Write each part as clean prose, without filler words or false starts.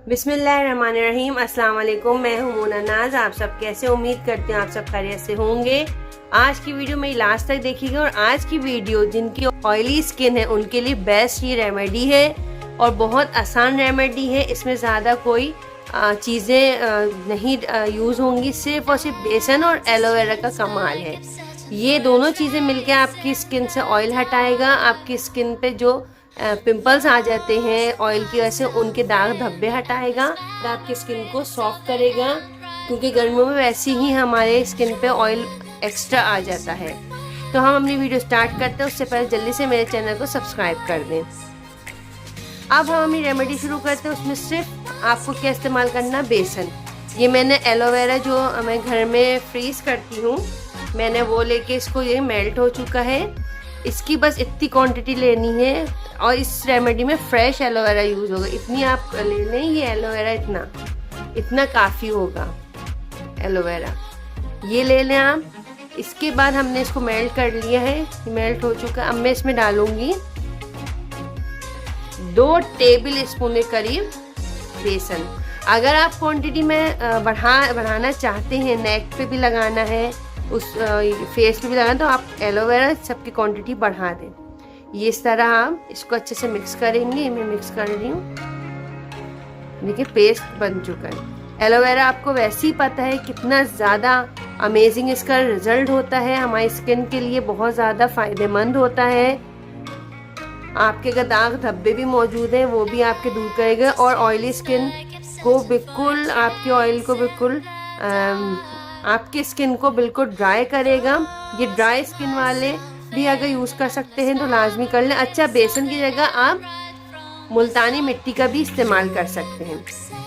बिस्मिल्लाहिर्रहमानिर्रहीम। अस्सलाम वालेकुम। मैं हूं मोना नाज। आप सब कैसे, उम्मीद करते हैं आप सब खैरियत से होंगे। आज की वीडियो मेरी लास्ट तक देखिएगा और आज की वीडियो जिनकी ऑयली स्किन है उनके लिए बेस्ट ये रेमेडी है और बहुत आसान रेमेडी है। इसमें ज़्यादा कोई चीज़ें नहीं यूज़ होंगी, सिर्फ और सिर्फ बेसन और एलोवेरा का कमाल है। ये दोनों चीज़ें मिलकर आपकी स्किन से ऑयल हटाएगा। आपकी स्किन पे जो पिंपल्स आ जाते हैं ऑयल की वजह से, उनके दाग धब्बे हटाएगा, आपकी स्किन को सॉफ्ट करेगा, क्योंकि गर्मियों में वैसे ही हमारे स्किन पे ऑयल एक्स्ट्रा आ जाता है। तो हम अपनी वीडियो स्टार्ट करते हैं, उससे पहले जल्दी से मेरे चैनल को सब्सक्राइब कर दें। अब हम अपनी रेमेडी शुरू करते हैं। उसमें सिर्फ आपको क्या इस्तेमाल करना, बेसन। ये मैंने एलोवेरा जो मैं घर में फ्रीज़ करती हूँ, मैंने वो लेके इसको, ये मेल्ट हो चुका है। इसकी बस इतनी क्वांटिटी लेनी है और इस रेमेडी में फ्रेश एलोवेरा यूज़ होगा। इतनी आप ले लें, ये एलोवेरा इतना काफ़ी होगा। एलोवेरा ये ले लें आप। इसके बाद हमने इसको मेल्ट कर लिया है, मेल्ट हो चुका। अब मैं इसमें डालूंगी 2 टेबल स्पून के करीब बेसन। अगर आप क्वांटिटी में बढ़ाना चाहते हैं, नेक पे भी लगाना है, उस फेस पे भी लगाना, तो आप एलोवेरा सबकी क्वांटिटी बढ़ा दें। ये इस तरह आप इसको अच्छे से मिक्स करेंगे। मैं मिक्स कर रही हूँ, देखिए पेस्ट बन चुका है। एलोवेरा आपको वैसे ही पता है कितना ज़्यादा अमेजिंग इसका रिजल्ट होता है, हमारी स्किन के लिए बहुत ज़्यादा फ़ायदेमंद होता है। आपके अगर दाग धब्बे भी मौजूद हैं वो भी आपके दूर करेगा और ऑयली स्किन को बिल्कुल, आपकी ऑयल को बिल्कुल, आपकी स्किन को बिल्कुल ड्राई करेगा। ये ड्राई स्किन वाले भी अगर यूज़ कर सकते हैं तो लाजमी कर लें। अच्छा, बेसन की जगह आप मुल्तानी मिट्टी का भी इस्तेमाल कर सकते हैं।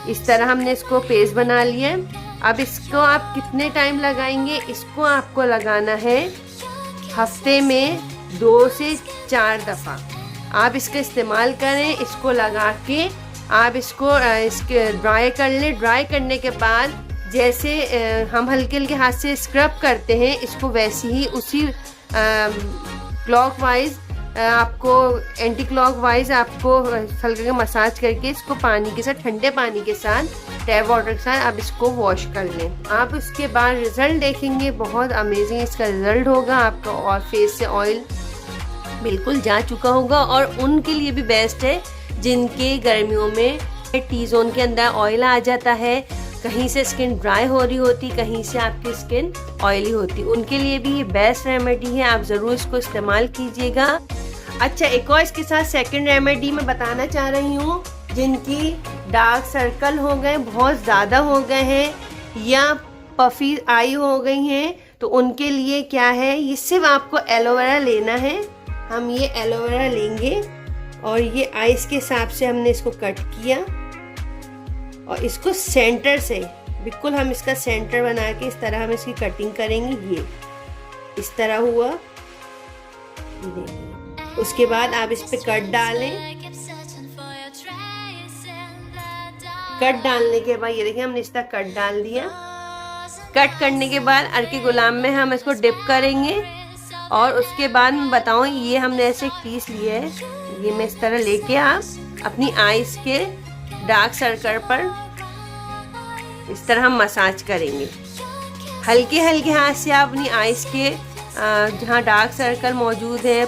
इस तरह हमने इसको पेस्ट बना लिया है। अब इसको आप कितने टाइम लगाएंगे, इसको आपको लगाना है हफ्ते में 2 से 4 दफ़ा। आप इसका इस्तेमाल करें, इसको लगा के आप इसको इसके ड्राई कर लें। ड्राई करने के बाद जैसे हम हल्के हल्के हाथ से स्क्रब करते हैं, इसको वैसे ही उसी क्लॉकवाइज आपको, एंटी क्लॉकवाइज आपको हल्के मसाज करके इसको पानी के साथ, ठंडे पानी के साथ, टैप वाटर के साथ आप इसको वॉश कर लें। आप उसके बाद रिज़ल्ट देखेंगे, बहुत अमेजिंग इसका रिज़ल्ट होगा आपका और फेस से ऑयल बिल्कुल जा चुका होगा। और उनके लिए भी बेस्ट है जिनके गर्मियों में टी जोन के अंदर ऑयल आ जाता है, कहीं से स्किन ड्राई हो रही होती, कहीं से आपकी स्किन ऑयली होती, उनके लिए भी ये बेस्ट रेमेडी है। आप ज़रूर इसको इस्तेमाल कीजिएगा। अच्छा, एक और इसके साथ सेकंड रेमेडी मैं बताना चाह रही हूँ। जिनकी डार्क सर्कल हो गए, बहुत ज़्यादा हो गए हैं, या पफी आई हो गई हैं, तो उनके लिए क्या है, ये सिर्फ आपको एलोवेरा लेना है। हम ये एलोवेरा लेंगे और ये आइस के हिसाब से हमने इसको कट किया और इसको सेंटर से बिल्कुल हम इसका सेंटर बना के इस तरह हम इसकी कटिंग करेंगे। ये इस तरह हुआ। उसके बाद आप इस पे कट डालें। कट डालने के बाद ये देखिए हमने इस तरह कट डाल दिया। कट करने के बाद अरके गुलाम में हम इसको डिप करेंगे और उसके बाद मैं बताऊँ, ये हमने ऐसे एक पीस लिया है, ये मैं इस तरह लेके आप अपनी आईज के डार्क सर्कल पर इस तरह हम मसाज करेंगे। हल्के हल्के हाथ से आप अपनी आईज के जहाँ डार्क सर्कल मौजूद है,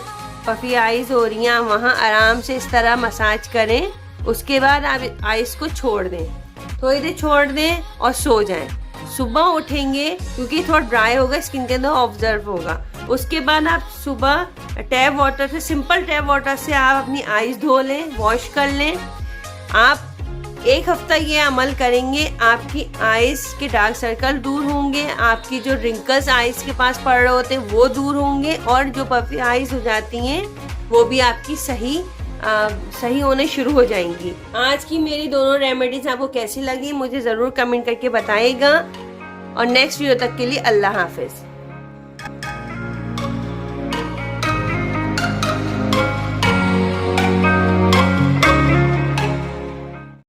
पफी आईज हो रही हैं, वहाँ आराम से इस तरह मसाज करें। उसके बाद आप आईज को छोड़ दें, थोड़ी देर छोड़ दें और सो जाएं। सुबह उठेंगे, क्योंकि थोड़ा ड्राई होगा, स्किन के अंदर ऑब्जर्व होगा। उसके बाद आप सुबह टैप वाटर से, सिंपल टैप वाटर से आप अपनी आईज धो लें, वॉश कर लें। आप 1 हफ्ता ये अमल करेंगे, आपकी आईज के डार्क सर्कल दूर होंगे, आपकी जो रिंकल्स आईज के पास पड़ रहे होते हैं वो दूर होंगे, और जो पफी आईज हो जाती हैं वो भी आपकी सही होने शुरू हो जाएंगी। आज की मेरी दोनों रेमेडीज आपको कैसी लगी मुझे ज़रूर कमेंट करके बताइएगा और नेक्स्ट वीडियो तक के लिए अल्लाह हाफिज़।